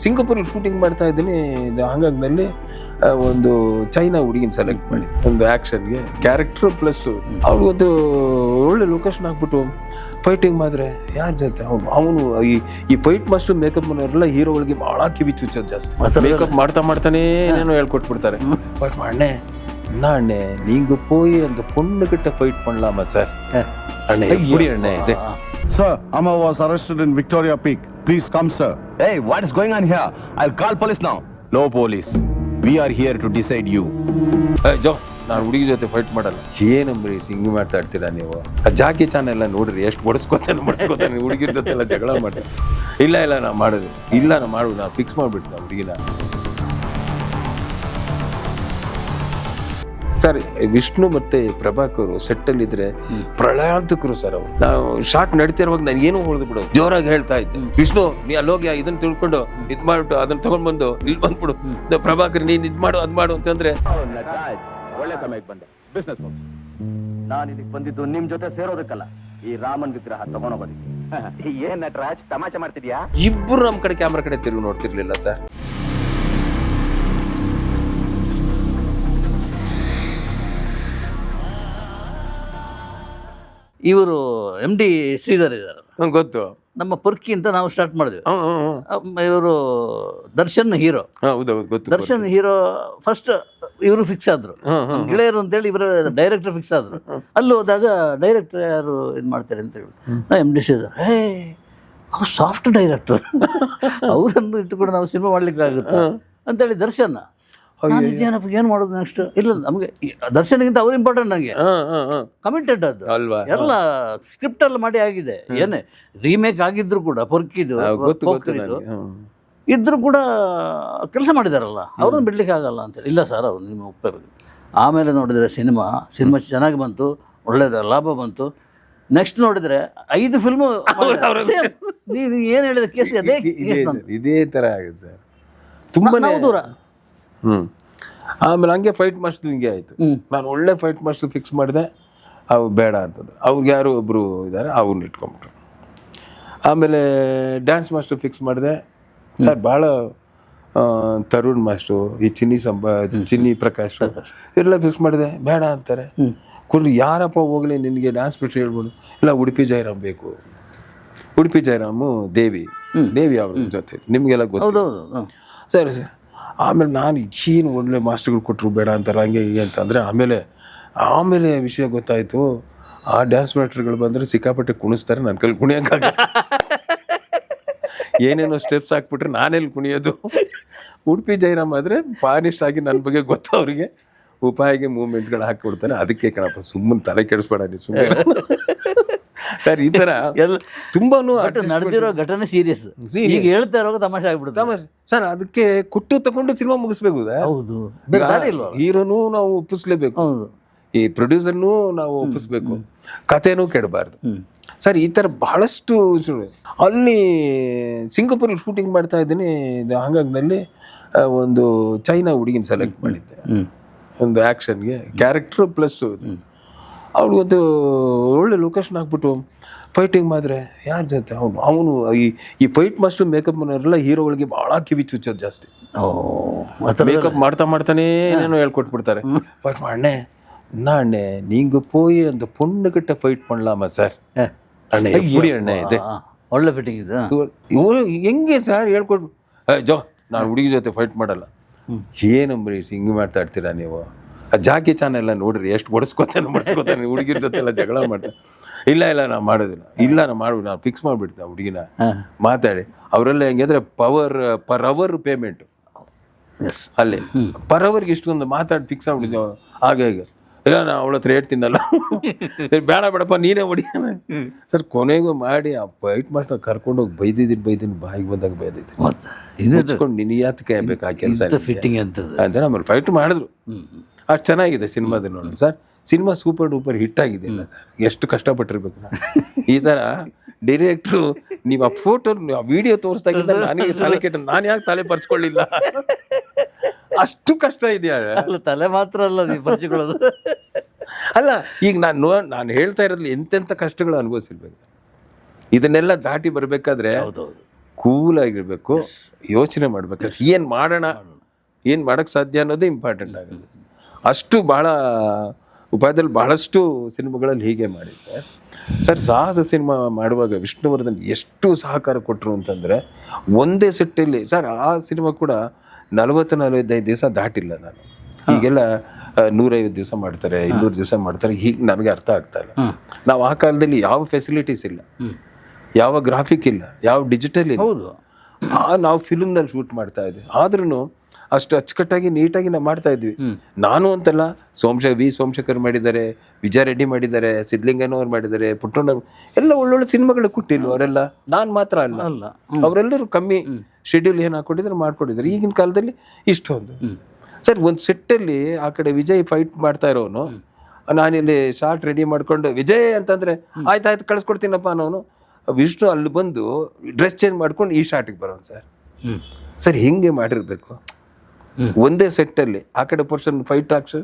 ಸಿಂಗಾಪುರಲ್ಲಿ shooting ಮಾಡ್ತಾ ಇದ್ದೀನಿ. ಹಾಂಗಾಗ್ನಲ್ಲಿ ಒಂದು ಚೈನಾ ಹುಡುಗಿನ ಸೆಲೆಕ್ಟ್ ಮಾಡಿ ಒಂದು ಆ್ಯಕ್ಷನ್ಗೆ ಕ್ಯಾರೆಕ್ಟ್ರು ಪ್ಲಸ್ ಅವ್ರಿಗೊಂದು ಒಳ್ಳೆ ಲೊಕೇಶನ್ ಹಾಕ್ಬಿಟ್ಟು ಫೈಟಿಂಗ್ ಮಾಡಿದ್ರೆ ಯಾರ ಜೊತೆ ಅವನು ಈ ಫೈಟ್ ಮಾಸ್ಟರ್ ಮೇಕಪ್ ಮನೆಯವರೆಲ್ಲ ಹೀರೋಗಳಿಗೆ ಭಾಳ ಕಿವಿ ಚುಚ್ಚೋದು ಜಾಸ್ತಿ. ಮೇಕಪ್ ಮಾಡ್ತಾನೆ ಏನೇನೋ ಹೇಳ್ಕೊಟ್ಬಿಡ್ತಾರೆ. ಬಟ್ ಅಣ್ಣೆ ಅಣ್ಣೆ நீங்க போய் அந்த பொண்ணுகிட்ட ஃபைட் பண்ணலாமா சார்? அண்ணே எப்படி அண்ணே இது? Sir, Amma was arrested in Victoria Peak. Please come, sir. Hey, what is going on here? I'll call police now. No police. We are here to decide you. ಜೋ, ನಾನು ಹುಡುಗಿ ಜೊತೆ ಫೈಟ್ ಮಾಡಲ್ಲ. ಏನಂಬ್ರಿ ಹಿಂಗೆ ಮಾಡ್ತಾ ಇರ್ತೀರಾ ನೀವು? ಜಾಕಿ ಚಾನ್ ಎಲ್ಲ ನೋಡ್ರಿ ಎಷ್ಟು ಬಡಿಸ್ಕೊತಾನೆ ಹುಡುಗಿರ ಜೊತೆ ಎಲ್ಲ ಜಗಳ ಮಾಡ್ತಾರೆ. ಇಲ್ಲ ನಾ ಮಾಡೋದು ಇಲ್ಲ, ನಾ ಮಾಡು, ನಾ ಫಿಕ್ಸ್ ಮಾಡಿಬಿಟ್ಟು ನಾ ಹುಡುಗಿನ. ಸರ್, ವಿಷ್ಣು ಮತ್ತೆ ಪ್ರಭಾಕರ್ ಸೆಟ್ಟಲ್ಲಿ ಇದ್ರೆ ಪ್ರಳಯಾಂತಕರು ಸರ್. ಅವ್ರು ನಾವು ಶಾರ್ಟ್ ನಡೀತಿರುವಾಗ ನಾನು ಏನೂ ಹೊಡೆದು ಬಿಡೋದು, ಜೋರಾಗಿ ಹೇಳ್ತಾ ಇದ್ದೆ, ವಿಷ್ಣು ನೀ ಅಲ್ಲೋಗಿ ಇದನ್ನ ತಿಳ್ಕೊಂಡು ಇದ್ ಮಾಡ್ಬಿಟ್ಟು ಅದನ್ನ ತಗೊಂಡ್ ಬಂದು ಇಲ್ಲಿ ಬಂದ್ಬಿಡು, ಪ್ರಭಾಕರ್ ನೀನ್ ಇದ್ ಮಾಡು ಅದ್ ಮಾಡು ಅಂತಂದ್ರೆ ಒಳ್ಳೆ ಸಮಯಕ್ಕೆ ಬಂದೆ. ಬಿಸ್ನೆಸ್ ನಾನು ಇದಕ್ಕೆ ಬಂದಿದ್ದು ನಿಮ್ ಜೊತೆ ಸೇರೋದಕ್ಕಲ್ಲ, ಈ ರಾಮನ್ ವಿಗ್ರಹ ತಗೊಂಡೋಗೋದಕ್ಕೆ. ಏನ್ ನಟರಾಜ್ ತಮಾಷೆ ಮಾಡ್ತಿದ್ಯಾ? ಇಬ್ರು ನಮ್ ಕಡೆ ಕ್ಯಾಮ್ರಾ ಕಡೆ ತಿರುಗಿ ನೋಡ್ತಿರ್ಲಿಲ್ಲ ಸರ್. ಇವರು MD ಶ್ರೀಧರ್ ಇದ್ದಾರೆ, ಗೊತ್ತು. ನಮ್ಮ ಪುರ್ಕಿ ಅಂತ ನಾವು ಸ್ಟಾರ್ಟ್ ಮಾಡಿದ್ವಿ. ಇವರು ದರ್ಶನ್ ಹೀರೋ. ಹೌದೌದು, ಗೊತ್ತು. ದರ್ಶನ್ ಹೀರೋ ಫಸ್ಟ್ ಇವರು ಫಿಕ್ಸ್ ಆದ್ರು, ಗೆಳೆಯರು ಅಂತೇಳಿ ಇವರು ಡೈರೆಕ್ಟರ್ ಫಿಕ್ಸ್ ಆದ್ರು. ಅಲ್ಲಿ ಹೋದಾಗ ಡೈರೆಕ್ಟರ್ ಯಾರು ಇದು ಮಾಡ್ತಾರೆ ಅಂತ ಹೇಳಿ MD ಶ್ರೀಧರ್, ಅವ್ರು ಸಾಫ್ಟ್ ಡೈರೆಕ್ಟರ್, ಅವರನ್ನು ಇಟ್ಟುಕೊಂಡು ನಾವು ಸಿನಿಮಾ ಮಾಡ್ಲಿಕ್ಕೆ ಆಗುತ್ತೆ ಅಂತೇಳಿ ದರ್ಶನ್. ಏನಪ್ಪ ಏನು ಮಾಡೋದು ನೆಕ್ಸ್ಟ್? ಇಲ್ಲ, ನಮಗೆ ದರ್ಶನಗಿಂತ ಅವ್ರು ಇಂಪಾರ್ಟೆಂಟ್. ನನಗೆ ಕಮಿಟೆಡ್ ಅದು ಅಲ್ವಾ, ಎಲ್ಲ ಸ್ಕ್ರಿಪ್ಟ್ ಎಲ್ಲ ಮಾಡಿ ಆಗಿದೆ. ಏನೇ ರೀಮೇಕ್ ಆಗಿದ್ರು ಕೂಡ ಪೊರ್ಕಿದು ಇದ್ರು ಕೂಡ ಕೆಲಸ ಮಾಡಿದಾರಲ್ಲ, ಅವ್ರನ್ನ ಬಿಡ್ಲಿಕ್ಕೆ ಆಗಲ್ಲ ಅಂತ. ಇಲ್ಲ ಸರ್, ಅವ್ರು ನಿಮ್ಮ ಒಪ್ಪಬೇಕು. ಆಮೇಲೆ ನೋಡಿದರೆ ಸಿನಿಮಾ ಚೆನ್ನಾಗಿ ಬಂತು, ಒಳ್ಳೆಯದ ಲಾಭ ಬಂತು. ನೆಕ್ಸ್ಟ್ ನೋಡಿದರೆ 5 ಫಿಲ್ಮು ನೀವು ಏನು ಹೇಳಿದ ಕೇಸ್ ಅದೇ ಇದೇ ಥರ ಆಗಿದೆ ಸರ್. ತುಂಬಾ ದೂರ. ಆಮೇಲೆ ಹಂಗೆ ಫೈಟ್ ಮಾಸ್ಟರ್ ಹಿಂಗೆ ಆಯಿತು. ನಾನು ಒಳ್ಳೆ ಫೈಟ್ ಮಾಸ್ಟರ್ ಫಿಕ್ಸ್ ಮಾಡಿದೆ, ಅವು ಬೇಡ ಅಂತಂದು ಅವ್ರಿಗೆ ಯಾರು ಒಬ್ಬರು ಇದ್ದಾರೆ, ಅವ್ರನ್ನ ಇಟ್ಕೊಂಬಿಟ್ರು. ಆಮೇಲೆ ಡ್ಯಾನ್ಸ್ ಮಾಸ್ಟರ್ ಫಿಕ್ಸ್ ಮಾಡಿದೆ ಸರ್, ಭಾಳ ತರುಣ್ ಮಾಸ್ಟ್ರು, ಈ ಚಿನ್ನಿ ಪ್ರಕಾಶ್ ಎಲ್ಲ ಫಿಕ್ಸ್ ಮಾಡಿದೆ, ಬೇಡ ಅಂತಾರೆ. ಕೊಡು ಯಾರಪ್ಪ ಹೋಗಲಿ, ನಿನಗೆ ಡ್ಯಾನ್ಸ್ ಬಿಟ್ಟು ಹೇಳ್ಬೋದು. ಇಲ್ಲ, ಉಡುಪಿ ಜಯರಾಮ್ ಬೇಕು. ಉಡುಪಿ ಜಯರಾಮು ದೇವಿ ಅವ್ರ ಜೊತೆ ನಿಮಗೆಲ್ಲ ಗೊತ್ತು. ಸರಿ ಸರ್. ಆಮೇಲೆ ನಾನು ಏನು ಒಳ್ಳೆ ಮಾಸ್ಟರ್ಗಳು ಕೊಟ್ಟರು, ಬೇಡ ಅಂತಾರೆ ಹಂಗೆ ಹೀಗೆ ಅಂತಂದರೆ. ಆಮೇಲೆ ವಿಷಯ ಗೊತ್ತಾಯಿತು, ಆ ಡ್ಯಾನ್ಸ್ ಮಾಸ್ಟರ್ಗಳು ಬಂದರೆ ಸಿಕ್ಕಾಪಟ್ಟೆ ಕುಣಿಸ್ತಾರೆ, ನನ್ನ ಕೈಲಿ ಕುಣಿಯೋಕ್ಕಾಗ ಏನೇನೋ ಸ್ಟೆಪ್ಸ್ ಹಾಕ್ಬಿಟ್ರೆ ನಾನೆಲ್ಲಿ ಕುಣಿಯೋದು. ಉಡುಪಿ ಜಯರಾಮ್ ಆದರೆ ಪಾನಿಸ್ಟ್ ಆಗಿ ನನ್ನ ಬಗ್ಗೆ ಗೊತ್ತು ಅವರಿಗೆ, ಉಪಾಯಿಗೆ ಮೂವ್ಮೆಂಟ್ಗಳು ಹಾಕಿಬಿಡ್ತಾರೆ. ಅದಕ್ಕೆ ಕಣಪ್ಪ ಸುಮ್ಮನೆ ತಲೆ ಕೆಡಿಸ್ಬೇಡ ನೀ ಸುಮ್ಮನೆ ಸರ್. ಈ ಥರ ಎಲ್ಲ ತುಂಬಾ ನಡೆದಿರೋ ಘಟನೆ ಸೀರಿಯಸ್, ಈಗ ಹೇಳ್ತಾ ಇರೋ ತಮಾಷೆ ಆಗ್ಬಿಡುತ್ತೆ. ತಮಾಷೆ ಸರ್, ಅದಕ್ಕೆ ಕೊಟ್ಟು ತಗೊಂಡು ಸಿನಿಮಾ ಮುಗಿಸ್ಬೇಕು. ಹೌದು, ಹೀರೋನು ನಾವು ಒಪ್ಪಿಸ್ಲೇಬೇಕು, ಈ ಪ್ರೊಡ್ಯೂಸರ್ನೂ ನಾವು ಒಪ್ಪಿಸ್ಬೇಕು, ಕಥೆನೂ ಕೆಡಬಾರ್ದು ಸರ್. ಈ ಥರ ಬಹಳಷ್ಟು ಅಲ್ಲಿ ಸಿಂಗಾಪುರಲ್ಲಿ ಶೂಟಿಂಗ್ ಮಾಡ್ತಾ ಇದ್ದೀನಿ. ಹಾಂಗಾಗ್ನಲ್ಲಿ ಒಂದು ಚೈನಾ ಹುಡುಗಿನ ಸೆಲೆಕ್ಟ್ ಮಾಡಿದ್ದೆ ಒಂದು ಆ್ಯಕ್ಷನ್ಗೆ ಕ್ಯಾರೆಕ್ಟ್ರು ಪ್ಲಸ್ ಅವ್ರಿಗೊಂದು ಒಳ್ಳೆ ಲೊಕೇಶನ್ ಹಾಕ್ಬಿಟ್ಟು ಫೈಟಿಂಗ್ ಮಾಡಿದ್ರೆ ಯಾರ ಜೊತೆ ಅವನು ಈ ಫೈಟ್ ಮಾಸ್ಟರ್ ಮೇಕಪ್ ಮನೆಯವರೆಲ್ಲ ಹೀರೋಗಳಿಗೆ ಭಾಳ ಕಿವಿ ಚುಚ್ಚೋದು ಜಾಸ್ತಿ. ಮೇಕಪ್ ಮಾಡ್ತಾನೆ ಏನೇನೋ ಹೇಳ್ಕೊಟ್ಬಿಡ್ತಾರೆ. ಬಟ್ ಅಣ್ಣೆ நீங்க போய் அந்த பொண்ணுகிட்ட ஃபைட் பண்ணலாமா சார்? ಅಣ್ಣೆ எப்படி ಅಣ್ಣೆ ಇದೆ? ಒಳ್ಳೆ ಫಿಟ್ಟಿಂಗ್ ಇದೆ. ಹೆಂಗೆ ಸರ್ ಹೇಳ್ಕೊಟ್ಟು, ಜೋ, ನಾನು ಹುಡುಗಿ ಜೊತೆ ಫೈಟ್ ಮಾಡಲ್ಲ. ಏನಂಬ್ರಿ ಹಿಂಗೆ ಮಾಡ್ತಾ ಇರ್ತೀರಾ ನೀವು? ಜಾಕಿ ಚಾನ್ ಎಲ್ಲ ನೋಡ್ರಿ ಎಷ್ಟು ಬಡಿಸ್ಕೊತಾನೆ ಹುಡುಗಿರ ಜೊತೆ ಎಲ್ಲ ಜಗಳ ಮಾಡ್ತಾರೆ. ಇಲ್ಲ ನಾ ಮಾಡೋದಿಲ್ಲ, ಇಲ್ಲ ನಾ ಮಾಡ್ಬಿಟ್ಟು ನಾವು ಫಿಕ್ಸ್ ಮಾಡಿಬಿಡ್ತೀವಿ ಹುಡುಗಿನ ಮಾತಾಡಿ. ಅವರೆಲ್ಲ ಹೆಂಗೆ ಅಂದರೆ ಪರ್ ಅವರ್ ಪೇಮೆಂಟು ಅಲ್ಲಿ ಪರ್ ಅವರ್ಗೆ ಇಷ್ಟೊಂದು ಮಾತಾಡಿ ಫಿಕ್ಸ್ ಆಗ್ಬಿಟ್ಟಿದ್ದೆ. ಹಾಗೆ ಇಲ್ಲ, ನಾ ಅವಳ ಹತ್ರ ಹೇಳ್ತೀನಲ್ಲ, ಬೇಡಪ್ಪ ನೀನೇ ಹೊಡಿ ಸರ್. ಕೊನೆಗೂ ಮಾಡಿ ಆ ಫೈಟ್ ಮಾಸ್ಟರ್ ಕರ್ಕೊಂಡೋಗಿ ಬೈದಿದ್ದೀನಿ, ಬಾಯಿಗೆ ಬಂದಾಗ ಬೈದಿದ್ದೀನಿ. ಮುಚ್ಕೊಂಡು ನಿನ್ನ ಯಾತಕ್ಕೆ ಬೇಕು ಆ ಕೆಲಸ ಫಿಟ್ಟಿಂಗ್ ಅಂತ ಆಮೇಲೆ ಫೈಟ್ ಮಾಡಿದ್ರು. ಅಷ್ಟು ಚೆನ್ನಾಗಿದೆ ಸಿನಿಮಾದಲ್ಲಿ ನೋಡಿ sir. Cinema super duper hit ಆಗಿದೆ. ಇಲ್ಲ ಸರ್, ಎಷ್ಟು ಕಷ್ಟಪಟ್ಟಿರ್ಬೇಕು. ಈ ಥರ ಡೈರೆಕ್ಟ್ರು ನೀವು ಆ ಫೋಟೋ ಆ ವಿಡಿಯೋ ತೋರಿಸ್ದಾಗಿಂದ ನನಗೆ ತಲೆ ಕೆಟ್ಟ, ನಾನು ಯಾಕೆ ತಲೆ ಪರ್ಚ್ಕೊಳ್ಳಿಲ್ಲ, ಅಷ್ಟು ಕಷ್ಟ ಇದೆಯಾ? ತಲೆ ಮಾತ್ರ ಅಲ್ಲ ನೀವು ಪರ್ಚಿಕೊಳ್ಳೋದು. ಅಲ್ಲ, ಈಗ ನಾನು ಹೇಳ್ತಾ ಇರೋದ್ರಲ್ಲಿ ಎಂತೆಂಥ ಕಷ್ಟಗಳು ಅನುಭವಿಸಿರ್ಬೇಕು. ಇದನ್ನೆಲ್ಲ ದಾಟಿ ಬರಬೇಕಾದ್ರೆ ಕೂಲಾಗಿರ್ಬೇಕು, ಯೋಚನೆ ಮಾಡ್ಬೇಕು ಏನು ಮಾಡೋಣ, ಏನು ಮಾಡೋಕ್ಕೆ ಸಾಧ್ಯ ಅನ್ನೋದೇ ಇಂಪಾರ್ಟೆಂಟ್ ಆಗುತ್ತೆ. ಅಷ್ಟು ಭಾಳ ಉಪಾಯದಲ್ಲಿ ಭಾಳಷ್ಟು ಸಿನಿಮಾಗಳಲ್ಲಿ ಹೀಗೆ ಮಾಡಿದ್ದೆ ಸರ್. ಸಾಹಸ ಸಿನಿಮಾ ಮಾಡುವಾಗ ವಿಷ್ಣುವರ್ಧನ್ ಎಷ್ಟು ಸಹಕಾರ ಕೊಟ್ಟರು ಅಂತಂದರೆ, ಒಂದೇ ಸೆಟ್ಟಲ್ಲಿ ಸರ್ ಆ ಸಿನಿಮಾ ಕೂಡ 40-45 ದಿವಸ ದಾಟಿಲ್ಲ ನಾನು. ಈಗೆಲ್ಲ 150 ದಿವಸ ಮಾಡ್ತಾರೆ, 200 ದಿವಸ ಮಾಡ್ತಾರೆ, ಹೀಗೆ ನನಗೆ ಅರ್ಥ ಆಗ್ತಾ ಇಲ್ಲ. ನಾವು ಆ ಕಾಲದಲ್ಲಿ ಯಾವ ಫೆಸಿಲಿಟೀಸ್ ಇಲ್ಲ, ಯಾವ ಗ್ರಾಫಿಕ್ ಇಲ್ಲ, ಯಾವ ಡಿಜಿಟಲ್ ಇಲ್ಲ. ಹೌದು, ನಾವು ಫಿಲ್ಮ್ನಲ್ಲಿ ಶೂಟ್ ಮಾಡ್ತಾ ಇದ್ವಿ. ಆದ್ರೂ ಅಷ್ಟು ಅಚ್ಚುಕಟ್ಟಾಗಿ ನೀಟಾಗಿ ನಾವು ಮಾಡ್ತಾ ಇದ್ವಿ. ನಾನು ಅಂತಲ್ಲ, ಸೋಮಶೇಖರ್ ಮಾಡಿದ್ದಾರೆ, ವಿಜಯ ರೆಡ್ಡಿ ಮಾಡಿದ್ದಾರೆ, ಸಿದ್ಧಲಿಂಗನವ್ರು ಮಾಡಿದ್ದಾರೆ, ಪುಟ್ಟಣ್ಣ ಎಲ್ಲ ಒಳ್ಳೊಳ್ಳೆ ಸಿನಿಮಾಗಳು ಕೊಟ್ಟಿಲ್ಲ ಅವರೆಲ್ಲ. ನಾನು ಮಾತ್ರ ಅಲ್ಲ, ಅವರೆಲ್ಲರೂ ಕಮ್ಮಿ ಶೆಡ್ಯೂಲ್ ಏನು ಹಾಕೊಂಡಿದ್ರು ಮಾಡ್ಕೊಂಡಿದ್ದಾರೆ. ಈಗಿನ ಕಾಲದಲ್ಲಿ ಇಷ್ಟೊಂದು ಸರ್, ಒಂದು ಸೆಟ್ಟಲ್ಲಿ ಆ ಕಡೆ ವಿಜಯ್ ಫೈಟ್ ಮಾಡ್ತಾ ಇರೋನು, ನಾನಿಲ್ಲಿ ಶಾರ್ಟ್ ರೆಡಿ ಮಾಡ್ಕೊಂಡು ವಿಜಯ್ ಅಂತಂದರೆ ಆಯ್ತಾಯ್ತು ಕಳಿಸ್ಕೊಡ್ತೀನಪ್ಪ ಅನ್ನೋನು, ವಿಷ್ಣು ಅಲ್ಲಿ ಬಂದು ಡ್ರೆಸ್ ಚೇಂಜ್ ಮಾಡ್ಕೊಂಡು ಈ ಶಾರ್ಟಿಗೆ ಬರೋನು ಸರ್. ಸರ್ ಹಿಂಗೆ ಮಾಡಿರಬೇಕು ಒಂದೇ ಸೆಟ್ಟಲ್ಲಿ. ಆ ಕಡೆ ಪರ್ಸನ್ ಫೈಟ್ ಆಕ್ಷನ್,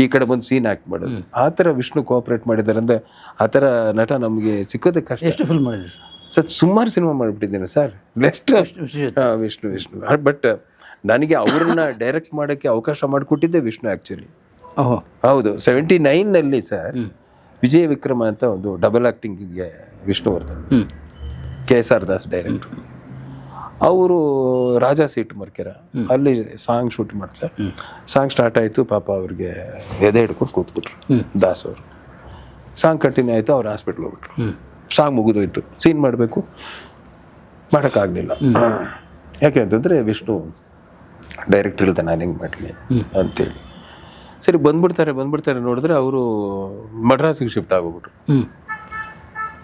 ಈ ಕಡೆ ಬಂದು ಸೀನ್ ಆ್ಯಕ್ಟ್ ಮಾಡೋದು. ಆ ಥರ ವಿಷ್ಣು ಕೋಆಪ್ರೇಟ್ ಮಾಡಿದ್ದಾರೆ ಅಂದರೆ ಆ ಥರ ನಟ ನಮಗೆ ಸಿಕ್ಕೋದೇ ಕಷ್ಟ. ಎಷ್ಟು ಫಿಲ್ಮ್ ಮಾಡಿದ್ರಿ ಸರ್? ಸುಮಾರು ಸಿನಿಮಾ ಮಾಡಿಬಿಟ್ಟಿದ್ದೇನೆ ಸರ್. ನೆಕ್ಸ್ಟ್ ವಿಷ್ಣು. ಬಟ್ ನನಗೆ ಅವ್ರನ್ನ ಡೈರೆಕ್ಟ್ ಮಾಡೋಕ್ಕೆ ಅವಕಾಶ ಮಾಡಿಕೊಟ್ಟಿದ್ದೆ ವಿಷ್ಣು ಆ್ಯಕ್ಚುಲಿ. ಹೌದು, 79ನಲ್ಲಿ ಸರ್ ವಿಜಯ ವಿಕ್ರಮ ಅಂತ ಒಂದು ಡಬಲ್ ಆ್ಯಕ್ಟಿಂಗಿಗೆ ವಿಷ್ಣುವರ್ಧನ್, KSR ದಾಸ್ ಡೈರೆಕ್ಟ್ರು. ಅವರು ರಾಜಾ ಸೀಟ್ ಮರ್ಕೆರ ಅಲ್ಲಿ ಸಾಂಗ್ ಶೂಟ್ ಮಾಡ್ತಾರೆ. ಸಾಂಗ್ ಸ್ಟಾರ್ಟ್ ಆಯಿತು, ಪಾಪ ಅವ್ರಿಗೆ ಎದೆ ಹಿಡ್ಕೊಂಡು ಕೂತ್ಬಿಟ್ರು ದಾಸ್ ಅವರು. ಸಾಂಗ್ ಕಂಟಿನ್ಯೂ ಆಯಿತು, ಅವ್ರು ಹಾಸ್ಪಿಟ್ಲ್ ಹೋಗ್ಬಿಟ್ರು. ಸಾಂಗ್ ಮುಗಿದೋಯ್ತು, ಸೀನ್ ಮಾಡಬೇಕು, ಮಾಡೋಕ್ಕಾಗಲಿಲ್ಲ. ಯಾಕೆ ಅಂತಂದರೆ ವಿಷ್ಣು ಡೈರೆಕ್ಟ್ ಇಲ್ಲದೆ ನಾನು ಹೆಂಗೆ ಮಾಡಲಿ ಅಂತೇಳಿ. ಸರಿ ಬಂದ್ಬಿಡ್ತಾರೆ ನೋಡಿದ್ರೆ ಅವರು ಮಡ್ರಾಸಿಗೆ ಶಿಫ್ಟ್ ಆಗೋಗ್ಬಿಟ್ರು.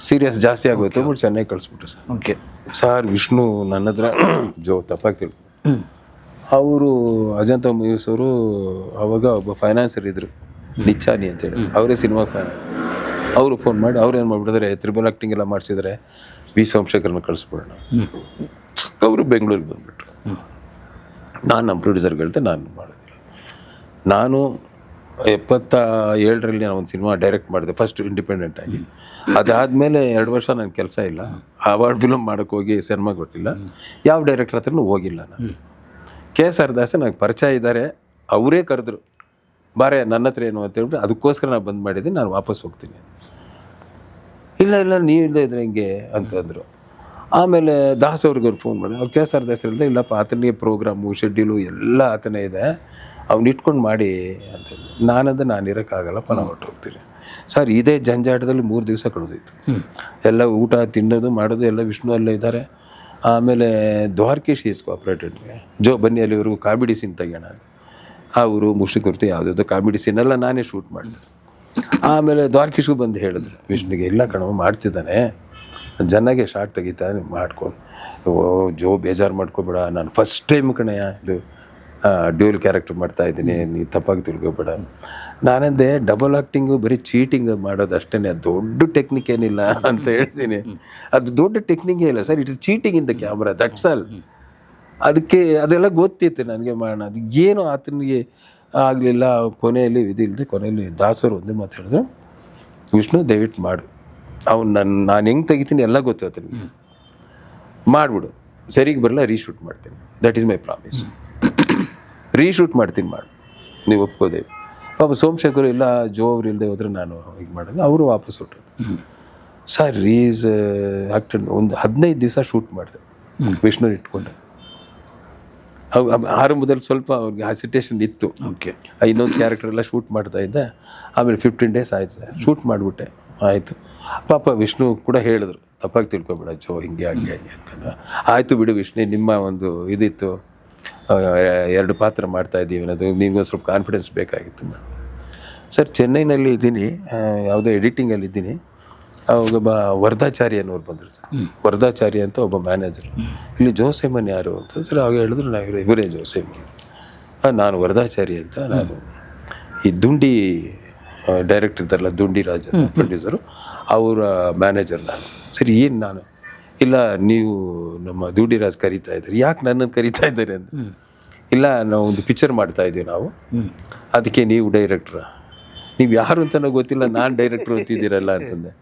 ಸೀರಿಯಸ್ ಜಾಸ್ತಿ ಆಗೋಯ್ತು, ಬಿಟ್ಟು ಚೆನ್ನೈ ಕಳಿಸ್ಬಿಟ್ರು ಸರ್. ಓಕೆ ಸರ್, ವಿಷ್ಣು ನನ್ನ ಹತ್ರ ತಪ್ಪಾಗಿ ತಿಳ್ಕೊ, ಅವರು ಅಜಂತಾ ಮೂವೀಸ್ ಅವರು ಅವಾಗ ಒಬ್ಬ ಫೈನಾನ್ಸರ್ ಇದ್ರು, ನಿಚ್ಚಾನಿ ಅಂತೇಳಿ, ಅವರೇ ಸಿನಿಮಾ ಫ್ಯಾನ್. ಅವರು ಫೋನ್ ಮಾಡಿ ಅವ್ರು ಏನು ಮಾಡಿಬಿಟ್ಟಿದ್ದಾರೆ, ತ್ರಿಬಲ್ ಆ್ಯಕ್ಟಿಂಗ್ ಎಲ್ಲ ಮಾಡಿಸಿದ್ರೆ ವಿ ಸೋಮಶೇಖರ್ನ ಕಳಿಸ್ಬಿಡೋಣ. ಅವರು ಬೆಂಗಳೂರಿಗೆ ಬಂದುಬಿಟ್ರು. ನಾನು ನಮ್ಮ ಪ್ರೊಡ್ಯೂಸರ್ಗೆ ಹೇಳ್ತೆ, ನಾನು ಮಾಡೋದಿಲ್ಲ. ನಾನು 77ರಲ್ಲಿ ನಾನು ಒಂದು ಸಿನಿಮಾ ಡೈರೆಕ್ಟ್ ಮಾಡಿದೆ ಫಸ್ಟ್ ಇಂಡಿಪೆಂಡೆಂಟ್ ಆಗಿ. ಅದಾದಮೇಲೆ 2 ವರ್ಷ ನನ್ನ ಕೆಲಸ ಇಲ್ಲ, ಅವಾರ್ಡ್ ಫಿಲ್ಮ್ ಮಾಡೋಕ್ಕೆ ಹೋಗಿ ಸಿನಿಮಾ ಕೊಟ್ಟಿಲ್ಲ, ಯಾವ ಡೈರೆಕ್ಟರ್ ಹತ್ರನೂ ಹೋಗಿಲ್ಲ ನಾನು. KSR ದಾಸ್ ನನಗೆ ಪರಿಚಯ ಇದ್ದಾರೆ, ಅವರೇ ಕರೆದ್ರು, ಬಾರೆ ನನ್ನ ಹತ್ರ ಏನು ಅಂತ ಹೇಳ್ಬಿಟ್ಟು, ಅದಕ್ಕೋಸ್ಕರ ನಾನು ಬಂದು ಮಾಡಿದ್ದೀನಿ, ನಾನು ವಾಪಸ್ ಹೋಗ್ತೀನಿ. ಇಲ್ಲ ನೀವು ಇಲ್ಲದೆ ಇದ್ರೆ ಹಿಂಗೆ ಅಂತಂದರು. ಆಮೇಲೆ ದಾಸ್ ಅವ್ರಿಗೆ ಅವ್ರು ಫೋನ್ ಮಾಡಿ, ಅವ್ರು KSR ದಾಸ್ ಹೇಳಿದೆ, ಇಲ್ಲಪ್ಪ ಆತನಿಗೆ ಪ್ರೋಗ್ರಾಮು ಶೆಡ್ಯೂಲು ಎಲ್ಲ ಆತನೇ ಇದೆ, ಅವ್ನು ಇಟ್ಕೊಂಡು ಮಾಡಿ ಅಂತೇಳಿ. ನಾನು ಇರೋಕ್ಕಾಗಲ್ಲಪ್ಪ, ನಾವು ಹೊರಟೋಗ್ತೀನಿ. ಸರ್, ಇದೇ ಜಂಜಾಟದಲ್ಲಿ 3 ದಿವಸ ಕಳೆದೋಯ್ತು. ಎಲ್ಲ ಊಟ ತಿನ್ನೋದು ಮಾಡೋದು ಎಲ್ಲ ವಿಷ್ಣು ಅಲ್ಲೇ ಇದ್ದಾರೆ. ಆಮೇಲೆ ದ್ವಾರಕೀಶ್ ಈಸ್ ಕೋಆಪ್ರೇಟೆಡ್, ಬನ್ನಿ ಅಲ್ಲಿವರೆಗೂ ಕಾಮಿಡಿ ಸೀನ್ ತೆಗೋಣ. ಅವರು ಮುಷಿಕುರ್ತಿ ಯಾವುದಾದ್ರು ಕಾಮಿಡಿ ಸೀನೆಲ್ಲ ನಾನೇ ಶೂಟ್ ಮಾಡಿದೆ. ಆಮೇಲೆ ದ್ವಾರಕೀಶು ಬಂದು ಹೇಳಿದ್ರು ವಿಷ್ಣುಗೆ, ಇಲ್ಲ ಕಣವ ಮಾಡ್ತಿದ್ದಾನೆ, ಚೆನ್ನಾಗೆ ಶಾರ್ಟ್ ತೆಗಿತಾನೆ, ಮಾಡ್ಕೊಂಡು. ಬೇಜಾರು ಮಾಡ್ಕೊಬೇಡ, ನಾನು ಫಸ್ಟ್ ಟೈಮ್ ಕಣಯ್ಯ ಇದು ಡ್ಯೂಯಲ್ ಕ್ಯಾರೆಕ್ಟರ್ ಮಾಡ್ತಾಯಿದ್ದೀನಿ, ನೀವು ತಪ್ಪಾಗಿ ತಿಳ್ಕೊಬೇಡ. ನಾನಂದೆ, ಡಬಲ್ ಆ್ಯಕ್ಟಿಂಗು ಬರೀ ಚೀಟಿಂಗ್ ಮಾಡೋದು ಅಷ್ಟೇ, ದೊಡ್ಡ ಟೆಕ್ನಿಕ್ ಏನಿಲ್ಲ ಅಂತ ಹೇಳ್ತೀನಿ. ಅದು ದೊಡ್ಡ ಟೆಕ್ನಿಕೇ ಇಲ್ಲ sir, it is cheating in the camera, that's all. ಅದಕ್ಕೆ ಅದೆಲ್ಲ ಗೊತ್ತಿತ್ತು ನನಗೆ ಮಾಡೋಣ. ಅದು ಏನು ಆತನಿಗೆ ಆಗಲಿಲ್ಲ. ಕೊನೆಯಲ್ಲಿ ದಾಸರು ಒಂದೇ ಮಾತಾಡಿದ್ರು, ವಿಷ್ಣು ದಯವಿಟ್ಟು ಮಾಡು, ಅವ್ನು ನಾನು ಹೆಂಗೆ ತೆಗಿತೀನಿ ಎಲ್ಲ ಗೊತ್ತು ಆತನಿಗೆ, ಮಾಡಿಬಿಡು, ಸರಿಗೆ ಬರಲ್ಲ ರೀಶೂಟ್ ಮಾಡ್ತೀನಿ, that is my promise, reshoot ಮಾಡ್ತೀನಿ, ಮಾಡು, ನೀವು ಒಪ್ಕೋದೇವಿ. ಪಾಪ ಸೋಮಶೇಖರ್ ಇಲ್ಲ, ಅವ್ರು ಇಲ್ಲದೆ ಹೋದ್ರೆ ನಾನು ಹೀಗೆ ಮಾಡೋದು, ಅವರು ವಾಪಸ್ ಹೊಟ್ಟರು. ಸರ್, ರೀಸ್ ಆ್ಯಕ್ಟರ್ ಒಂದು 15 ದಿವಸ ಶೂಟ್ ಮಾಡಿದೆ ವಿಷ್ಣು ಇಟ್ಕೊಂಡೆ. ಆರಂಭದಲ್ಲಿ ಸ್ವಲ್ಪ ಅವ್ರಿಗೆ ಹಸಿಟೇಷನ್ ಇತ್ತು. ಓಕೆ, ಇನ್ನೊಂದು ಕ್ಯಾರೆಕ್ಟರ್ ಎಲ್ಲ ಶೂಟ್ ಮಾಡ್ತಾ ಇದ್ದೆ. ಆಮೇಲೆ 15 ಡೇಸ್ ಆಯ್ತು ಸರ್, ಶೂಟ್ ಮಾಡಿಬಿಟ್ಟೆ, ಆಯಿತು. ಪಾಪ ವಿಷ್ಣು ಕೂಡ ಹೇಳಿದ್ರು, ತಪ್ಪಾಗಿ ತಿಳ್ಕೊಬೇಡ ಹಿಂಗೆ ಅನ್ಕೊಂಡು. ಆಯಿತು ಬಿಡು ವಿಷ್ಣು, ನಿಮ್ಮ ಒಂದು ಇದಿತ್ತು, 2 ಪಾತ್ರ ಮಾಡ್ತಾ ಇದ್ದೀವಿ ಅನ್ನೋದು, ನಿಮ್ಗೆ ಸ್ವಲ್ಪ ಕಾನ್ಫಿಡೆನ್ಸ್ ಬೇಕಾಗಿತ್ತು. ಸರ್, ಚೆನ್ನೈನಲ್ಲಿ ಇದ್ದೀನಿ, ಯಾವುದೋ ಎಡಿಟಿಂಗಲ್ಲಿ ಇದ್ದೀನಿ. ಅವಾಗ ಒಬ್ಬ ವರದಾಚಾರಿ ಅನ್ನೋರು ಬಂದರು ಸರ್. ವರದಾಚಾರಿ ಅಂತ ಒಬ್ಬ ಮ್ಯಾನೇಜರ್. ಇಲ್ಲಿ ಜೋಸೇಮನ್ ಯಾರು ಅಂತ ಸರ್ ಅವಾಗ ಹೇಳಿದ್ರು, ನಾವು ಇವರೇ ಜೋಸೇಮನ್, ನಾನು ವರದಾಚಾರಿ ಅಂತ, ನಾನು ಈ ದುಂಡಿ ಡೈರೆಕ್ಟರ್ ಇದ್ದಾರಲ್ಲ, ದುಂಡಿ ರಾಜ್ ಅಂತ ಪ್ರೊಡ್ಯೂಸರು, ಅವರ ಮ್ಯಾನೇಜರ್ ನಾನು. ಸರಿ, ಏನು ನಾನು, ಇಲ್ಲ ನೀವು ನಮ್ಮ ದುಂಡಿ ರಾಜ್ ಕರೀತಾ ಇದ್ದಾರೆ. ಯಾಕೆ ನನ್ನನ್ನು ಕರೀತಾ ಇದ್ದಾರೆ ಅಂತ. ಇಲ್ಲ, ನಾವು ಒಂದು ಪಿಕ್ಚರ್ ಮಾಡ್ತಾ ಇದ್ದೀವಿ ನಾವು, ಅದಕ್ಕೆ ನೀವು ಡೈರೆಕ್ಟ್ರ, ನೀವು ಯಾರು ಅಂತ ಗೊತ್ತಿಲ್ಲ, ನಾನು ಡೈರೆಕ್ಟ್ರು ಅಂತಿದ್ದೀರಲ್ಲ ಅಂತಂದೆ.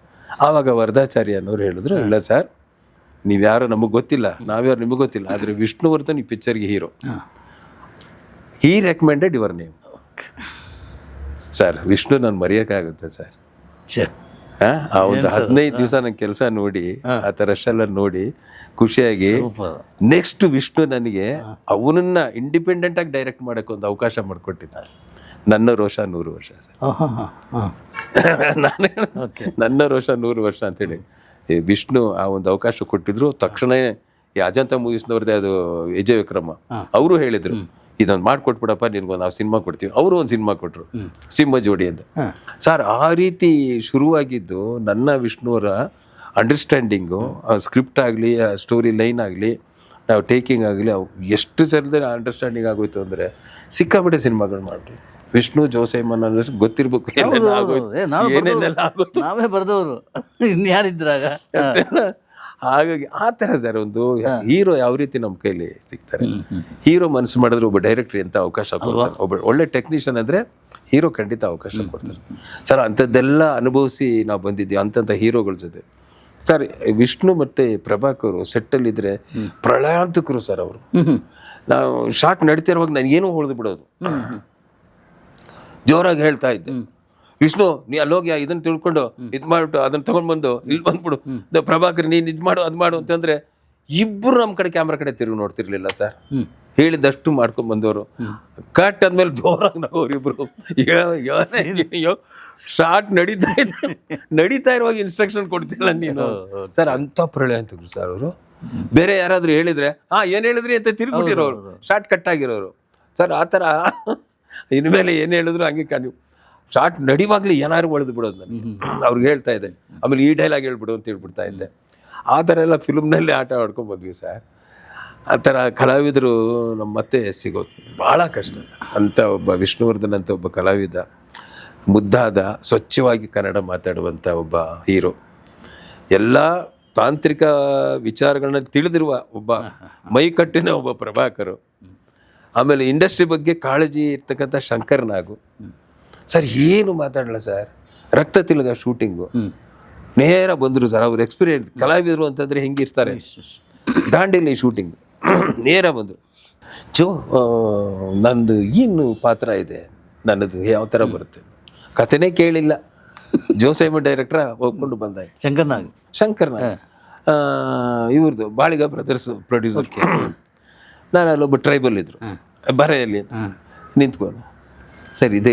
ಆವಾಗ ವರದಾಚಾರಿ ಅನ್ನೋರು ಹೇಳಿದ್ರು, ಇಲ್ಲ ಸರ್, ನೀವ್ಯಾರು ನಮಗೆ ಗೊತ್ತಿಲ್ಲ, ನಾವ್ಯಾರು ನಿಮಗೆ ಗೊತ್ತಿಲ್ಲ, ಆದರೆ ವಿಷ್ಣುವರ್ಧನ್ ಈ ಪಿಕ್ಚರ್ಗೆ hero. He recommended your name. Sir Vishnu ನಾನು ಮರೆಯೋಕ್ಕಾಗುತ್ತೆ ಸರ್. ಆ ಒಂದು 15 ದಿವಸ ನಂಗೆ ಕೆಲಸ ನೋಡಿ ಆ ಥರ ರಶ್ ಎಲ್ಲ ನೋಡಿ ಖುಷಿಯಾಗಿ ನೆಕ್ಸ್ಟ್ ವಿಷ್ಣು ನನಗೆ ಅವನನ್ನ ಇಂಡಿಪೆಂಡೆಂಟ್ ಆಗಿ ಡೈರೆಕ್ಟ್ ಮಾಡೋಕ್ಕೆ ಒಂದು ಅವಕಾಶ ಮಾಡಿಕೊಟ್ಟಿದ್ದ. ನನ್ನ ರೋಷ 100 ವರ್ಷ ಸರ್. ನಾನು ನನ್ನ ರೋಷ 100 ವರ್ಷ ಅಂತೇಳಿ ವಿಷ್ಣು ಆ ಒಂದು ಅವಕಾಶ ಕೊಟ್ಟಿದ್ರು. ತಕ್ಷಣ ಈ ಅಜಂತ ಮೂವೀಸ್ನವ್ರದ್ದೇ ಅದು ವಿಜಯ ವಿಕ್ರಮ ಅವರು ಹೇಳಿದ್ರು, ಇದೊಂದು ಮಾಡಿಕೊಟ್ಬಿಡಪ್ಪ ನಿನ್ಗೊಂದು ನಾವು ಸಿನಿಮಾ ಕೊಡ್ತೀವಿ. ಅವರು ಒಂದು ಸಿನಿಮಾ ಕೊಟ್ಟರು, ಸಿಂಹ ಜೋಡಿ ಅಂತ. ಸರ್ ಆ ರೀತಿ ಶುರುವಾಗಿದ್ದು ನನ್ನ ವಿಷ್ಣುವರ ಅಂಡರ್ಸ್ಟ್ಯಾಂಡಿಂಗು, ಸ್ಕ್ರಿಪ್ಟ್ ಆಗಲಿ, ಸ್ಟೋರಿ ಲೈನ್ ಆಗಲಿ, ನಾವು ಟೇಕಿಂಗ್ ಆಗಲಿ, ಎಷ್ಟು ಸರಿದ ಅಂಡರ್ಸ್ಟ್ಯಾಂಡಿಂಗ್ ಆಗೋಯ್ತು ಅಂದರೆ ಸಿಕ್ಕಾಬಿಟ್ಟೆ ಸಿನಿಮಾಗಳು ಮಾಡ್ರಿ. ವಿಷ್ಣು ಜೋಸೈಮನ್ ಅಂದ್ರೆ ಗೊತ್ತಿರ್ಬೇಕು ಏನೇನೆಲ್ಲ ಆಗೋಯ್ತು, ನಾವೇ ಬರೆದವರು ಇನ್ಯಾರಿದ್ರಾಗ. ಹಾಗಾಗಿ ಆ ಥರ ಸರ್ ಒಂದು ಹೀರೋ ಯಾವ ರೀತಿ ನಮ್ಮ ಕೈಲಿ ಸಿಗ್ತಾರೆ. ಹೀರೋ ಮನಸ್ಸು ಮಾಡಿದ್ರೆ ಒಬ್ಬ ಡೈರೆಕ್ಟ್ರಿ ಅಂತ ಅವಕಾಶ ಕೊಡ್ತಾರೆ. ಒಬ್ಬ ಒಳ್ಳೆ ಟೆಕ್ನಿಷಿಯನ್ ಅಂದರೆ ಹೀರೋ ಖಂಡಿತ ಅವಕಾಶ ಕೊಡ್ತಾರೆ ಸರ್. ಅಂಥದ್ದೆಲ್ಲ ಅನುಭವಿಸಿ ನಾವು ಬಂದಿದ್ದೀವಿ ಅಂಥ ಹೀರೋಗಳ ಜೊತೆ. ಸರ್ ವಿಷ್ಣು ಮತ್ತು ಪ್ರಭಾಕರ್ ಸೆಟ್ಟಲ್ಲಿದ್ದರೆ ಪ್ರಳಯಾಂತಕರು ಸರ್ ಅವರು. ನಾವು ಶಾರ್ಟ್ ನಡೀತಿರುವಾಗ ನಾನು ಏನೂ ಹೊಡೆದು ಬಿಡೋದು, ಜೋರಾಗಿ ಹೇಳ್ತಾ ಇದ್ದೆ, ವಿಷ್ಣು ನೀ ಅಲ್ಲೋಗಿ ಇದನ್ನ ತಿಳ್ಕೊಂಡು ಇದು ಮಾಡ್ಬಿಟ್ಟು ಅದನ್ನ ತಗೊಂಡ್ ಬಂದು ಇಲ್ಲಿ ಬಂದ್ಬಿಡು, ಪ್ರಭಾಕರ್ ನೀನ್ ಇದು ಮಾಡು ಅದು ಮಾಡು ಅಂತಂದ್ರೆ ಇಬ್ರು ನಮ್ಮ ಕಡೆ ಕ್ಯಾಮ್ರಾ ಕಡೆ ತಿರುಗಿ ನೋಡ್ತಿರ್ಲಿಲ್ಲ ಸರ್. ಹೇಳಿದಷ್ಟು ಮಾಡ್ಕೊಂಡ್ ಬಂದವರು. ಕಟ್ ಆದ್ಮೇಲೆ ಜೋರಾಗಿ ನಾವು ಅವರಿಬ್ರು ಶಾರ್ಟ್ ನಡೀತಾ ಇರುವಾಗ ಇನ್ಸ್ಟ್ರಕ್ಷನ್ ಕೊಡ್ತಿಲ್ಲ ನೀನು ಸರ್. ಅಂತ ಪ್ರಳಯ ಅಂತಿದ್ರು ಸರ್ ಅವರು. ಬೇರೆ ಯಾರಾದ್ರೂ ಹೇಳಿದ್ರೆ ಏನ್ ಹೇಳಿದ್ರಿ ಅಂತ ತಿರುಗಿಬಿಟ್ಟಿರೋರು, ಶಾರ್ಟ್ ಕಟ್ ಆಗಿರೋರು ಸರ್. ಆ ಥರ ಇನ್ಮೇಲೆ ಏನು ಹೇಳಿದ್ರು ಹಂಗೆ ಶಾರ್ಟ್ ನಡಿವಾಗ್ಲಿ ಏನಾದ್ರು ಹೊಡೆದು ಬಿಡೋದು ನನಗೆ. ಅವ್ರಿಗೆ ಹೇಳ್ತಾ ಇದ್ದೆ, ಆಮೇಲೆ ಈ ಡೈಲಾಗ್ ಹೇಳ್ಬಿಡು ಅಂತ ಹೇಳ್ಬಿಡ್ತಾ ಇದ್ದೆ. ಆ ಥರ ಎಲ್ಲ ಫಿಲ್ಮ್ನಲ್ಲಿ ಆಟ ಆಡ್ಕೊಂಡು ಬಂದ್ವಿ ಸರ್. ಆ ಥರ ಕಲಾವಿದರು ನಮ್ಮ ಮತ್ತೆ ಸಿಗೋದು ಭಾಳ ಕಷ್ಟ ಸರ್. ಅಂಥ ಒಬ್ಬ ವಿಷ್ಣುವರ್ಧನ್ ಅಂತ ಒಬ್ಬ ಕಲಾವಿದ, ಮುದ್ದಾದ ಸ್ವಚ್ಛವಾಗಿ ಕನ್ನಡ ಮಾತಾಡುವಂಥ ಒಬ್ಬ ಹೀರೋ, ಎಲ್ಲ ತಾಂತ್ರಿಕ ವಿಚಾರಗಳನ್ನ ತಿಳಿದಿರುವ ಒಬ್ಬ ಮೈಕಟ್ಟಿನ ಒಬ್ಬ ಪ್ರಭಾಕರು, ಆಮೇಲೆ ಇಂಡಸ್ಟ್ರಿ ಬಗ್ಗೆ ಕಾಳಜಿ ಇರ್ತಕ್ಕಂಥ ಶಂಕರ್ ನಾಗು ಸರ್. ಏನು ಮಾತಾಡಲ್ಲ ಸರ್. ರಕ್ತ ತಿಲಕ ಶೂಟಿಂಗು ನೇರ ಬಂದರು ಸರ್. ಅವ್ರ ಎಕ್ಸ್ಪೀರಿಯನ್ಸ್ ಕಲಾವಿದರು ಅಂತಂದರೆ ಹೆಂಗಿರ್ತಾರೆ. ದಾಂಡೇಲಿ ಶೂಟಿಂಗ್ ನೇರ ಬಂದರು. ನಂದು ಏನು ಪಾತ್ರ ಇದೆ, ನನ್ನದು ಯಾವ ಥರ ಬರುತ್ತೆ, ಕಥೆನೇ ಕೇಳಿಲ್ಲ. ಜೋಸೈಮ ಡೈರೆಕ್ಟ್ರ ಹೋಗ್ಕೊಂಡು ಬಂದ ಶಂಕರ್ನಾಗ್ ಇವ್ರದ್ದು ಬಾಳಿಗ ಬ್ರದರ್ಸ್ ಪ್ರೊಡ್ಯೂಸರ್. ನಾನು ಅಲ್ಲೊಬ್ಬ ಟ್ರೈಬಲ್ ಇದ್ರು, ಬರೆಯಲ್ಲಿ ನಿಂತ್ಕೊಂಡು, ಸರ್ ಇದೆ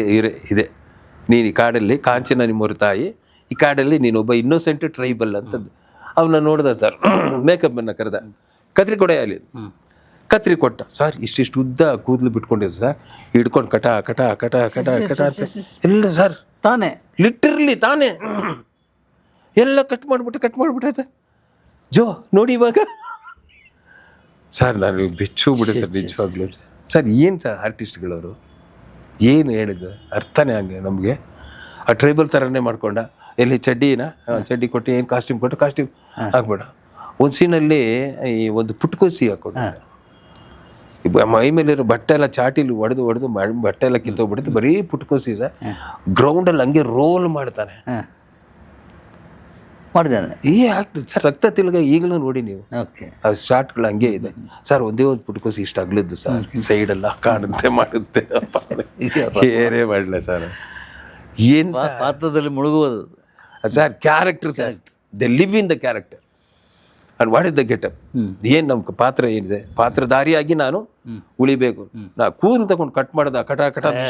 ನೀನು ಈ ಕಾಡಲ್ಲಿ ಕಾಂಚನ ನಿಮ್ಮವ್ರ ತಾಯಿ, ಈ ಕಾಡಲ್ಲಿ ನೀನೊಬ್ಬ ಇನ್ನೋಸೆಂಟ್ ಟ್ರೈಬಲ್ ಅಂತದ್ದು. ಅವನ್ನ ನೋಡ್ದ ಸರ್. ಮೇಕಪ್ಪನ್ನು ಕರೆದ, ಕತ್ರಿ ಕೊಡೆ ಅಲ್ಲಿ. ಕತ್ರಿ ಕೊಟ್ಟ ಸರ್. ಇಷ್ಟಿಷ್ಟು ಉದ್ದ ಕೂದಲು ಬಿಟ್ಕೊಂಡಿದ್ದು ಸರ್, ಹಿಡ್ಕೊಂಡು ಕಟ ಕಟ ಕಟ ಕಟ ಕಟ ಅಂತ ಎಲ್ಲ ಸರ್. ತಾನೇ ಲಿಟ್ರಲಿ ತಾನೇ ಎಲ್ಲ ಕಟ್ ಮಾಡಿಬಿಟ್ಟೆ ಜೋ ನೋಡಿ ಇವಾಗ ಸರ್. ನಾನು ಬಿಚ್ಚು ಬಿಡಿ ಸರ್ ನಿಜವಾಗ್ಲೂ ಸರ್. ಏನು ಸರ್ ಆರ್ಟಿಸ್ಟ್ಗಳವರು ಏನು ಹೇಳಿದ್ದು ಅರ್ಥನೇ ಹಂಗೆ ನಮಗೆ. ಆ ಟ್ರೈಬಲ್ ಥರನೇ ಮಾಡ್ಕೊಂಡ. ಎಲ್ಲಿ ಚಡ್ಡಿ ಕೊಟ್ಟು ಏನು ಕಾಸ್ಟ್ಯೂಮ್ ಕೊಟ್ಟು ಕಾಸ್ಟ್ಯೂಮ್ ಹಾಕ್ಬೇಡ. ಒಂದು ಸೀನಲ್ಲಿ ಈ ಒಂದು ಪುಟ್ಕೋಸಿ ಹಾಕ್ಕೊಂಡು ಮೈ ಮೇಲಿರೋ ಬಟ್ಟೆ ಎಲ್ಲ ಚಾಟಿಲಿ ಹೊಡೆದು ಬಟ್ಟೆ ಎಲ್ಲ ಕಿತ್ತೋಗ್ಬಿಡುತ್ತೆ. ಬರೀ ಪುಟ್ಕೋಸಿ ಸರ್. ಗ್ರೌಂಡಲ್ಲಿ ಹಂಗೆ ರೋಲ್ ಮಾಡ್ತಾನೆ. ಮಾಡಿದ್ದಾನೆ ಈ ಆಕ್ಟ್ ಸರ್. ರಕ್ತ ತಿಲಕ ಈಗಲೂ ನೋಡಿ ನೀವು, ಆ ಶಾರ್ಟ್ಗಳು ಹಂಗೆ ಇದೆ ಸರ್. ಒಂದೇ ಒಂದು ಪುಟ್ಕೋಸಿ ಇಷ್ಟ ಅಗ್ಲದ್ದು ಸರ್. ಸೈಡೆಲ್ಲ ಕಾಣುತ್ತೆ ಮಾಡುತ್ತೆ. ಏನೇ ಮಾಡಲ ಸರ್. ಏನು ಪಾತ್ರದಲ್ಲಿ ಮುಳುಗುವುದು sir. Character sir, they live in the character and what is the getup. ಏನು ನಮ್ಮ ಪಾತ್ರ ಏನಿದೆ, ಪಾತ್ರಧಾರಿಯಾಗಿ ನಾನು ಉಳಿಬೇಕು. ನಾ ಕೂದಲು ತಗೊಂಡು ಕಟ್ ಮಾಡೋದ ಕಟ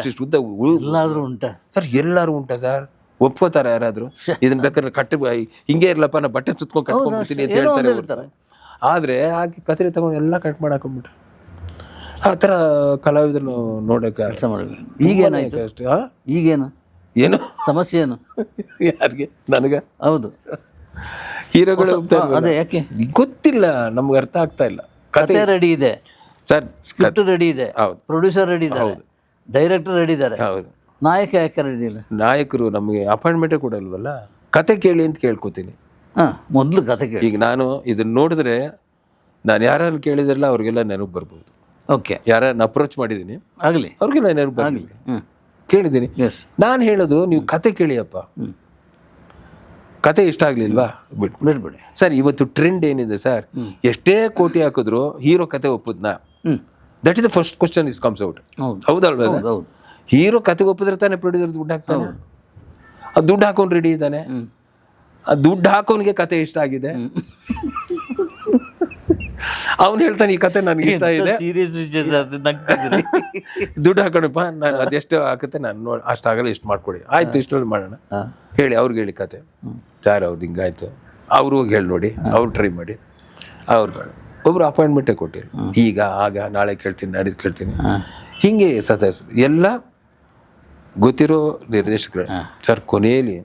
ಇಷ್ಟು ಉದ್ದ ಎಲ್ಲಾದ್ರೂ ಉಂಟಾ ಸರ್? ಎಲ್ಲರೂ ಉಂಟಾ ಸರ್? ಒಪ್ಕೋತಾರೆ ಯಾರಾದ್ರು? ಇದನ್ನ ಬೇಕಾದ್ರೆ ಹಿಂಗೆ ಇರ್ಲಪ್ಪ, ನಾ ಬಟ್ಟೆ ಸುತ್ಕೊಂಡು ಕಟ್ಕೊಂಡ್ಬಿಡ್ತೀನಿ ಅಂತ ಹೇಳ್ತಾರೆ. ಆದರೆ ಹಾಗೆ ಕತ್ರಿ ತಗೊಂಡು ಎಲ್ಲ ಕಟ್ ಮಾಡಾಕೊಂಡ್ಬಿಟ್ರೆ ಆ ಥರ ಕಲಾವಿದನ್ನು ನೋಡೋಕೆ ಕೆಲಸ ಮಾಡಬೇಕು. ಈಗೇನಾಯ್ತು ಅಷ್ಟೇ. ಈಗೇನು ಏನು ಸಮಸ್ಯೆ ಏನು ಯಾರಿಗೆ? ನನಗೆ ಹೌದು. ಹೀರೋಗಳು ಅದೇ ಯಾಕೆ ಗೊತ್ತಿಲ್ಲ, ನಮ್ಗೆ ಅರ್ಥ ಆಗ್ತಾ ಇಲ್ಲ. ಕತೆ ರೆಡಿ ಇದೆ ಸರ್, ಸ್ಕ್ರಿಪ್ಟ್ ರೆಡಿ ಇದೆ, ಹೌದು, ಪ್ರೊಡ್ಯೂಸರ್ ರೆಡಿ ಇದ್ದಾರೆ, ಡೈರೆಕ್ಟರ್ ರೆಡಿ ಇದ್ದಾರೆ, ಹೌದು. ನಾಯಕ ಯಾಕೆ ರೆಡಿ ಇಲ್ಲ? ನಾಯಕರು ನಮಗೆ ಅಪಾಯಿಂಟ್ಮೆಂಟೇ ಕೊಡಲ್ವಲ್ಲ. ಕತೆ ಕೇಳಿ ಅಂತ ಕೇಳ್ಕೊತೀನಿ. ಮೊದಲು ಕತೆ ಕೇಳಿ. ಈಗ ನಾನು ಇದನ್ನ ನೋಡಿದ್ರೆ ನಾನು ಯಾರನ್ನು ಕೇಳಿದ್ರಲ್ಲ ಅವ್ರಿಗೆಲ್ಲ ನೆನಪು ಬರ್ಬೋದು. ಓಕೆ, ಯಾರನ್ನ ಅಪ್ರೋಚ್ ಮಾಡಿದ್ದೀನಿ ಆಗಲಿ, ಅವ್ರಿಗೆಲ್ಲ ನೆನಪು ಬರಲಿ, ಕೇಳಿದ್ದೀನಿ. ನಾನು ಹೇಳೋದು ನೀವು ಕತೆ ಕೇಳಿಯಪ್ಪ. ಕತೆ ಇಷ್ಟ ಆಗ್ಲಿಲ್ವಾ ಬಿಟ್ಟು ಬಿಡ್ಬಿಡಿ. ಸರ್. ಇವತ್ತು ಟ್ರೆಂಡ್ ಏನಿದೆ ಸರ್, ಎಷ್ಟೇ ಕೋಟಿ ಹಾಕಿದ್ರು ಹೀರೋ ಕತೆ ಒಪ್ಪುದ್ನಾ? That is the first question is comes out. ಹೌದಲ್ವ? ಹೌದು. ಹೀರೋ ಕತೆ ಒಪ್ಪಿದ್ರೆ ತಾನೇ ಪ್ರೊಡ್ಯೂಸರ್ ದುಡ್ಡು ಹಾಕ್ತಾನೆ. ಆ ದುಡ್ಡು ಹಾಕೊಂಡು ರೆಡಿ ಇದ್ದಾನೆ. ಆ ದುಡ್ಡು ಹಾಕೋನಿಗೆ ಕತೆ ಇಷ್ಟ ಆಗಿದೆ, ಅವನು ಹೇಳ್ತಾನೆ ಈ ಕತೆ ನನಗೆ ಇಷ್ಟ ಇದೆ, ಸೀರಿಯಸ್ ವಿಷಯ ಸರ್, ನಗ್ತಿದ್ದೀರಿ. ದುಡ್ಡು ಹಾಕೋಣಪ್ಪ, ನಾನು ಅದೆಷ್ಟು ಹಾಕುತ್ತೆ ನಾನು ನೋಡಿ ಅಷ್ಟಾಗಲ್ಲ ಇಷ್ಟು ಮಾಡ್ಕೊಡಿ, ಆಯ್ತು ಇಷ್ಟರಲ್ಲಿ ಮಾಡೋಣ ಹೇಳಿ ಅವ್ರಿಗೆ ಹೇಳಿ ಕತೆ. ಸರ್ ಅವ್ರದ್ದು ಹಿಂಗಾಯ್ತು, ಅವ್ರು ಹೋಗಿ ಹೇಳಿ ನೋಡಿ, ಅವ್ರು ಟ್ರೈ ಮಾಡಿ, ಅವ್ರು ಒಬ್ರು ಅಪಾಯಿಂಟ್ಮೆಂಟೇ ಕೊಟ್ಟಿಲ್ಲ. ಈಗ ಆಗ ನಾಳೆ ಕೇಳ್ತೀನಿ, ನಾಡಿದ್ದು ಕೇಳ್ತೀನಿ, ಹೀಗೆ ಎಲ್ಲ ಗೊತ್ತಿರೋ ನಿರ್ದೇಶಕರು. ಸರ್ ಕೊನೆಯಲ್ಲಿ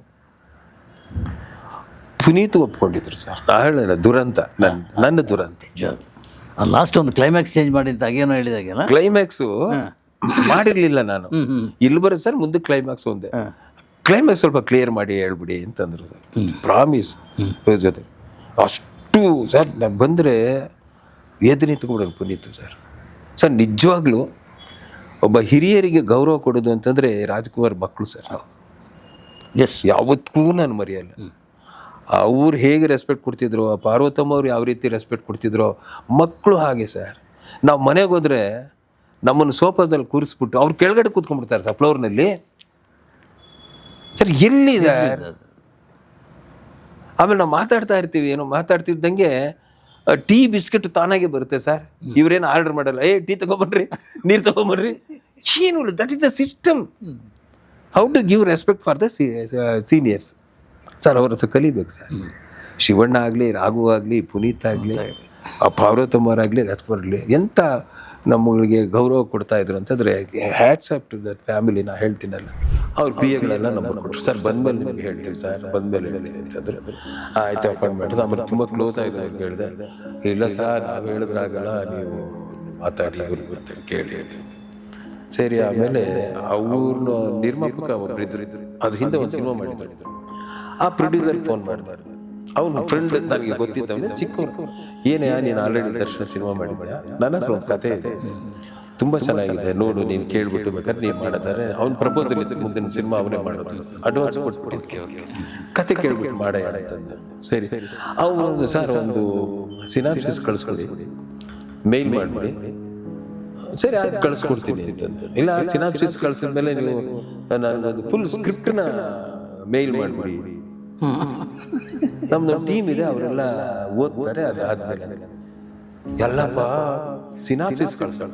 ಪುನೀತ್ ಒಪ್ಕೊಂಡಿದ್ರು ಸರ್. ನಾ ಹೇಳ ದುರಂತ, ನನ್ನ ದುರಂತ. ಲಾಸ್ಟ್ ಒಂದು ಕ್ಲೈಮ್ಯಾಕ್ಸ್ ಚೇಂಜ್ ಮಾಡಿ ಅಂತ ಆಗೇನೋ ಹೇಳಿದಾಗೆಲ್ಲ ಕ್ಲೈಮ್ಯಾಕ್ಸು ಮಾಡಿರ್ಲಿಲ್ಲ ನಾನು. ಇಲ್ಲಿ ಬರೋದು ಸರ್ ಮುಂದೆ ಕ್ಲೈಮ್ಯಾಕ್ಸ್ ಒಂದೇ. ಕ್ಲೈಮ್ಯಾಕ್ಸ್ ಸ್ವಲ್ಪ ಕ್ಲಿಯರ್ ಮಾಡಿ ಹೇಳ್ಬಿಡಿ ಅಂತಂದ್ರು ಸರ್. ಪ್ರಾಮಿಸ್ ಜೊತೆ ಅಷ್ಟು ಸರ್. ನಾನು ಬಂದರೆ ಎದ್ದು ನಿಂತ್ಕೊಬಿಡೋನು ಪುನೀತ್ ಸರ್. ಸರ್ ನಿಜವಾಗ್ಲೂ ಒಬ್ಬ ಹಿರಿಯರಿಗೆ ಗೌರವ ಕೊಡೋದು ಅಂತಂದರೆ ರಾಜ್ಕುಮಾರ್ ಮಕ್ಕಳು ಸರ್. ಎಸ್, ಯಾವತ್ತೂ ನಾನು ಮರೆಯಲ್ಲ. ಅವ್ರು ಹೇಗೆ ರೆಸ್ಪೆಕ್ಟ್ ಕೊಡ್ತಿದ್ರು, ಪಾರ್ವತಮ್ಮ ಅವ್ರು ಯಾವ ರೀತಿ ರೆಸ್ಪೆಕ್ಟ್ ಕೊಡ್ತಿದ್ರು, ಮಕ್ಕಳು ಹಾಗೆ ಸರ್. ನಾವು ಮನೆಗೆ ಹೋದರೆ ನಮ್ಮನ್ನು ಸೋಫಾದಲ್ಲಿ ಕೂರಿಸ್ಬಿಟ್ಟು ಅವ್ರು ಕೆಳಗಡೆ ಕೂತ್ಕೊಂಡ್ಬಿಡ್ತಾರೆ ಸರ್, ಫ್ಲೋರ್ನಲ್ಲಿ ಸರ್. ಎಲ್ಲಿದೆ? ಆಮೇಲೆ ನಾವು ಮಾತಾಡ್ತಾ ಇರ್ತೀವಿ, ಏನೋ ಮಾತಾಡ್ತಿದ್ದಂಗೆ ಟೀ ಬಿಸ್ಕೆಟ್ ತಾನಾಗೆ ಬರುತ್ತೆ ಸರ್. ಇವ್ರೇನು ಆರ್ಡರ್ ಮಾಡಲ್ಲ, ಟೀ ತಗೊಂಬನ್ರಿ, ನೀರು ತಗೊಂಬನ್ರಿ, ಏನು. That is the system. How to give respect for the seniors sir. ಅವ್ರ ಹತ್ರ ಕಲಿಬೇಕು ಸರ್. ಶಿವಣ್ಣ ಆಗಲಿ, ರಾಘು ಆಗಲಿ, ಪುನೀತ್ ಆಗಲಿ, ಪಾರ್ವತಮ್ಮರಾಗಲಿ, ರಾಜ್ಕುಮಾರ್ ಆಗಲಿ, ಎಂಥ ನಮ್ಮಗಳಿಗೆ ಗೌರವ ಕೊಡ್ತಾ ಇದ್ರು ಅಂತಂದರೆ hats off to that family. ನಾ ಹೇಳ್ತೀನಲ್ಲ, ಅವ್ರ ಪಿ ಎಗಳೆಲ್ಲ ನಂಬರ್ ಕೊಟ್ಟರು ಸರ್. ಬಂದಮೇಲೆ ನಿಮಗೆ ಹೇಳ್ತೀವಿ ಸರ್, ಬಂದಮೇಲೆ ಹೇಳ್ತೀವಿ ಅಂತಂದ್ರೆ ಆಯ್ತು ಅಪಾಯಿಂಟ್ಮೆಂಟ್. ಆಮೇಲೆ ತುಂಬ ಕ್ಲೋಸ್ ಆಯಿತು ಅವ್ರಿಗೆ ಹೇಳಿದೆ, ಇಲ್ಲ ಸರ್ ನಾವು ಹೇಳಿದ್ರಾಗಲ್ಲ, ನೀವು ಮಾತಾಡಿ ಇವ್ರಿಗೆ ಗೊತ್ತೇಳಿ ಕೇಳಿ ಹೇಳ್ತೀವಿ. ಸರಿ. ಆಮೇಲೆ ಅವ್ರನ್ನ ನಿರ್ಮಾಪಕ ಒಬ್ಬರಿದ್ರು, ಅದು ಹಿಂದೆ ಒಂದು ಸಿನಿಮಾ ಮಾಡಿದ್ರು. ಆ ಪ್ರೊಡ್ಯೂಸರ್ ಫೋನ್ ಮಾಡಿದ್ರು, ಅವನು ಫ್ರೆಂಡ್ ನನಗೆ ಗೊತ್ತಿದ್ದವನೇ, ಚಿಕ್ಕವರು. ಏನೇ ನೀನು ಆಲ್ರೆಡಿ ದರ್ಶನ ಸಿನಿಮಾ ಮಾಡಿದ್ದೆ, ನನ್ನ ಹತ್ರ ಒಂದು ಕತೆ ಇದೆ, ತುಂಬ ಚೆನ್ನಾಗಿದೆ, ನೋಡು ನೀನು ಕೇಳ್ಬಿಟ್ಟು ಬೇಕಾದ್ರೆ ನೀನು ಮಾಡಿದ್ದಾರೆ. ಅವ್ನ ಪ್ರಪೋಸಲ್ ಇತ್ತು, ಮುಂದಿನ ಸಿನಿಮಾ ಅವನೇ ಮಾಡೋದು, ಅಡ್ವಾನ್ಸ್ ಕೊಟ್ಬಿಟ್ಟಿದ್ದೆ, ಕತೆ ಕೇಳ್ಬಿಟ್ಟು ಮಾಡ ಅಂತಂದು. ಸರಿ ಅವರು ಸರ್ ಒಂದು ಸಿನಾಪ್ಸಿಸ್ ಕಳಿಸ್ಕೊಡಿ, ಮೇಲ್ ಮಾಡಿಬಿಡಿ. ಸರಿ ಆಯ್ತು ಕಳಿಸ್ಕೊಡ್ತೀನಿ ಅಂತಂದು. ಇಲ್ಲ ಸಿನಾಪ್ಸಿಸ್ ಕಳಿಸಿದ್ಮೇಲೆ ನೀವು ನನಗೊಂದು ಫುಲ್ ಸ್ಕ್ರಿಪ್ಟ್ನ ಮೇಲ್ ಮಾಡಿಬಿಡಿ, ನಮ್ದು ಟೀಮ್ ಇದೆ, ಅವರೆಲ್ಲ ಓದ್ತಾರೆ, ಅದಾದ್ಮೇಲೆ ಎಲ್ಲಪ್ಪ ಸಿನಾಪ್ಸಿಸ್ ಕಳ್ಸೋಣ.